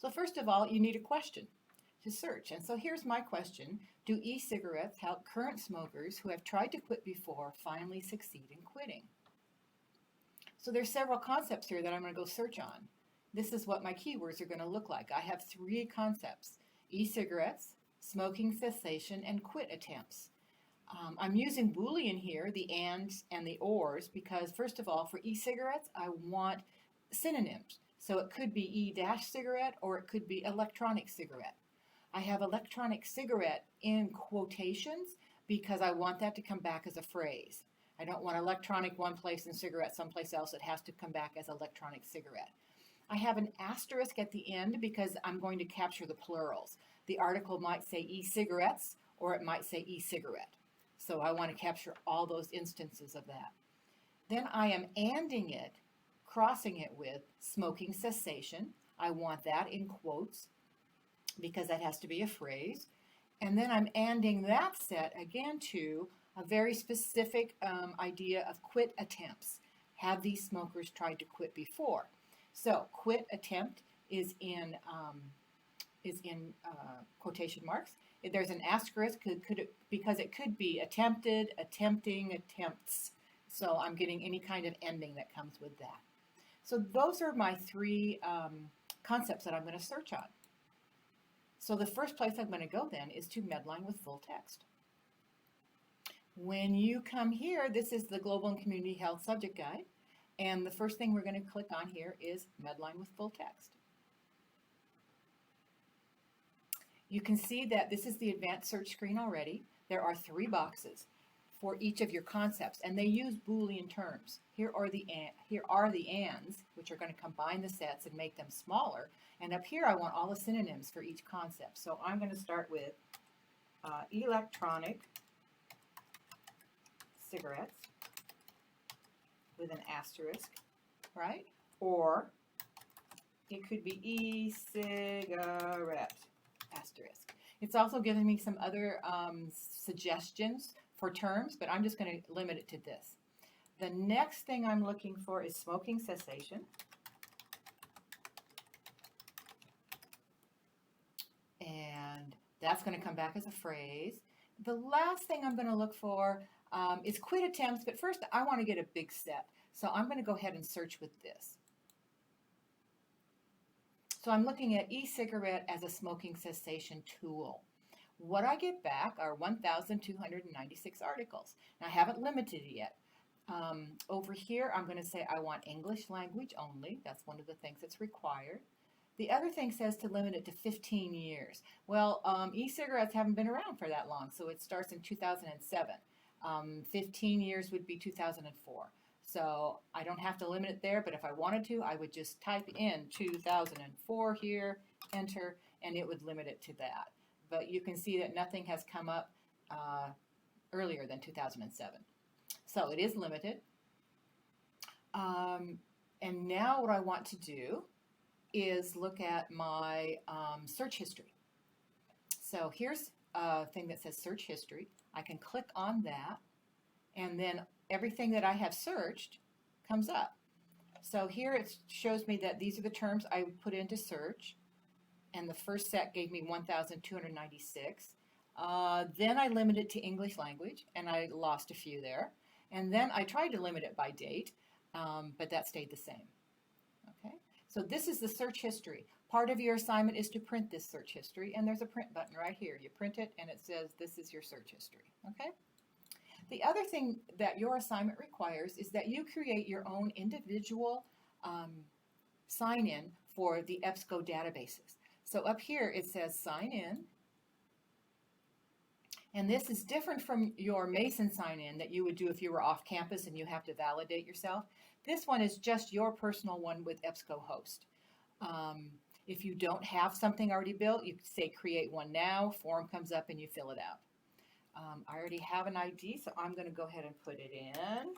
So first of all, you need a question to search. And so here's my question. Do e-cigarettes help current smokers who have tried to quit before finally succeed in quitting? So there's several concepts here that I'm going to go search on. This is what my keywords are going to look like. I have 3 concepts: e-cigarettes, smoking cessation, and quit attempts. I'm using Boolean here, the ands and the ors, because first of all, for e-cigarettes, I want synonyms. So it could be e-cigarette or it could be electronic cigarette. I have electronic cigarette in quotations because I want that to come back as a phrase. I don't want electronic one place and cigarette someplace else. It has to come back as electronic cigarette. I have an asterisk at the end because I'm going to capture the plurals. The article might say e-cigarettes or it might say e-cigarette. So I want to capture all those instances of that. Then I am anding it, crossing it with smoking cessation. I want that in quotes because that has to be a phrase. And then I'm anding that set again to a very specific idea of quit attempts. Have these smokers tried to quit before? So quit attempt is in quotation marks. There's an asterisk because it could be attempted, attempting, attempts. So I'm getting any kind of ending that comes with that. So those are my 3 concepts that I'm going to search on. So the first place I'm going to go then is to Medline with full text. When you come here, this is the Global and Community Health Subject Guide. And the first thing we're going to click on here is Medline with full text. You can see that this is the advanced search screen already. There are 3 boxes for each of your concepts, and they use Boolean terms. Here are the ands, which are going to combine the sets and make them smaller. And up here, I want all the synonyms for each concept. So I'm going to start with electronic cigarettes with an asterisk, right? Or it could be e-cigarette, asterisk. It's also giving me some other suggestions for terms, but I'm just going to limit it to this. The next thing I'm looking for is smoking cessation. And that's going to come back as a phrase. The last thing I'm going to look for is quit attempts, but first I want to get a big set. So I'm going to go ahead and search with this. So I'm looking at e-cigarette as a smoking cessation tool. What I get back are 1,296 articles. Now I haven't limited it yet. Over here I'm going to say I want English language only. That's one of the things that's required. The other thing says to limit it to 15 years. Well, e-cigarettes haven't been around for that long, so it starts in 2007. 15 years would be 2004. So I don't have to limit it there, but if I wanted to, I would just type in 2004 here, enter, and it would limit it to that. But you can see that nothing has come up earlier than 2007. So it is limited. And now what I want to do is look at my search history. So here's a thing that says search history. I can click on that, and then everything that I have searched comes up. So here it shows me that these are the terms I put into search, and the first set gave me 1,296. Then I limited to English language, and I lost a few there. And then I tried to limit it by date, but that stayed the same. Okay, so this is the search history. Part of your assignment is to print this search history, and there's a print button right here. You print it, and it says this is your search history. Okay. The other thing that your assignment requires is that you create your own individual sign-in for the EBSCO databases. So up here it says sign in, and this is different from your Mason sign-in that you would do if you were off campus and you have to validate yourself. This one is just your personal one with EBSCOhost. If you don't have something already built, you say create one now, form comes up and you fill it out. I already have an ID, so I'm going to go ahead and put it in.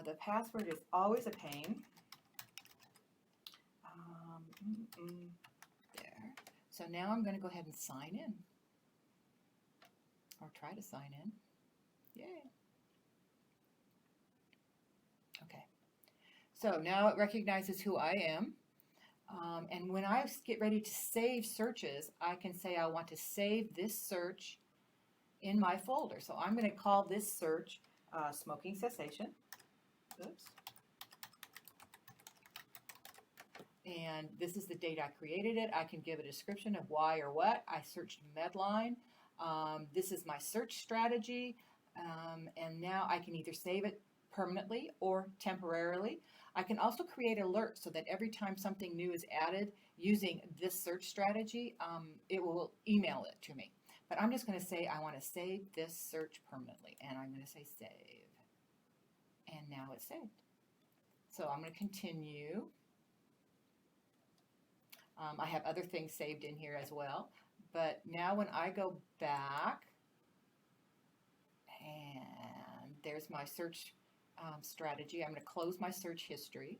The password is always a pain. There. So now I'm going to go ahead and sign in, or try to sign in. Yay. Okay. So now it recognizes who I am. And when I get ready to save searches, I can say I want to save this search in my folder. So I'm going to call this search smoking cessation. Oops. And this is the date I created it. I can give a description of why or what. I searched Medline. This is my search strategy. And now I can either save it permanently or temporarily. I can also create alerts so that every time something new is added using this search strategy, it will email it to me. But I'm just going to say I want to save this search permanently, and I'm going to say save. And now it's saved. So I'm going to continue. I have other things saved in here as well. But now when I go back, and there's my search strategy. I'm going to close my search history.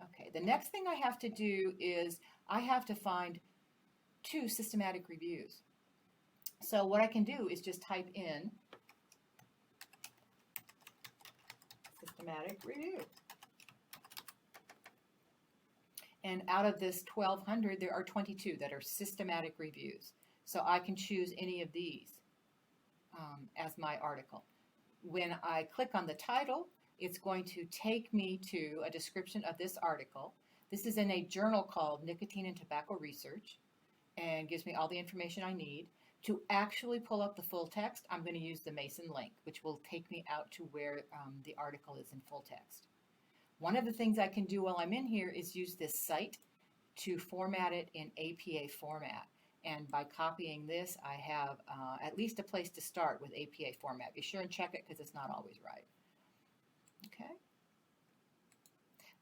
Okay, the next thing I have to do is I have to find 2 systematic reviews. So what I can do is just type in systematic review. And out of this 1,200, there are 22 that are systematic reviews. So I can choose any of these as my article. When I click on the title, it's going to take me to a description of this article. This is in a journal called Nicotine and Tobacco Research, and gives me all the information I need. To actually pull up the full text, I'm going to use the Mason link, which will take me out to where the article is in full text. One of the things I can do while I'm in here is use this site to format it in APA format. And by copying this, I have at least a place to start with APA format. Be sure and check it because it's not always right. Okay.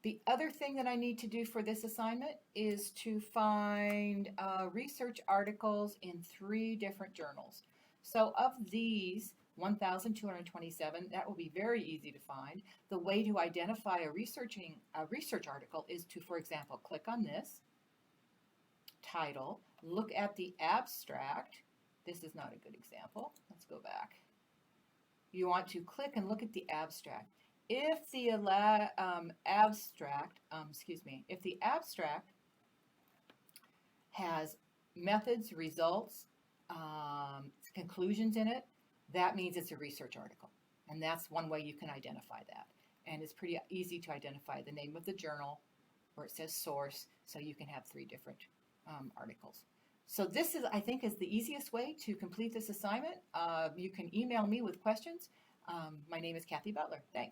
The other thing that I need to do for this assignment is to find research articles in 3 different journals. So of these 1,227, that will be very easy to find. The way to identify a research article is to, for example, click on this title, look at the abstract. This is not a good example. Let's go back. You want to click and look at the abstract. If the abstract has methods, results, conclusions in it, that means it's a research article. And that's one way you can identify that. And it's pretty easy to identify the name of the journal where it says source, so you can have 3 different articles. So this is, I think, is the easiest way to complete this assignment. You can email me with questions. My name is Kathy Butler. Thanks.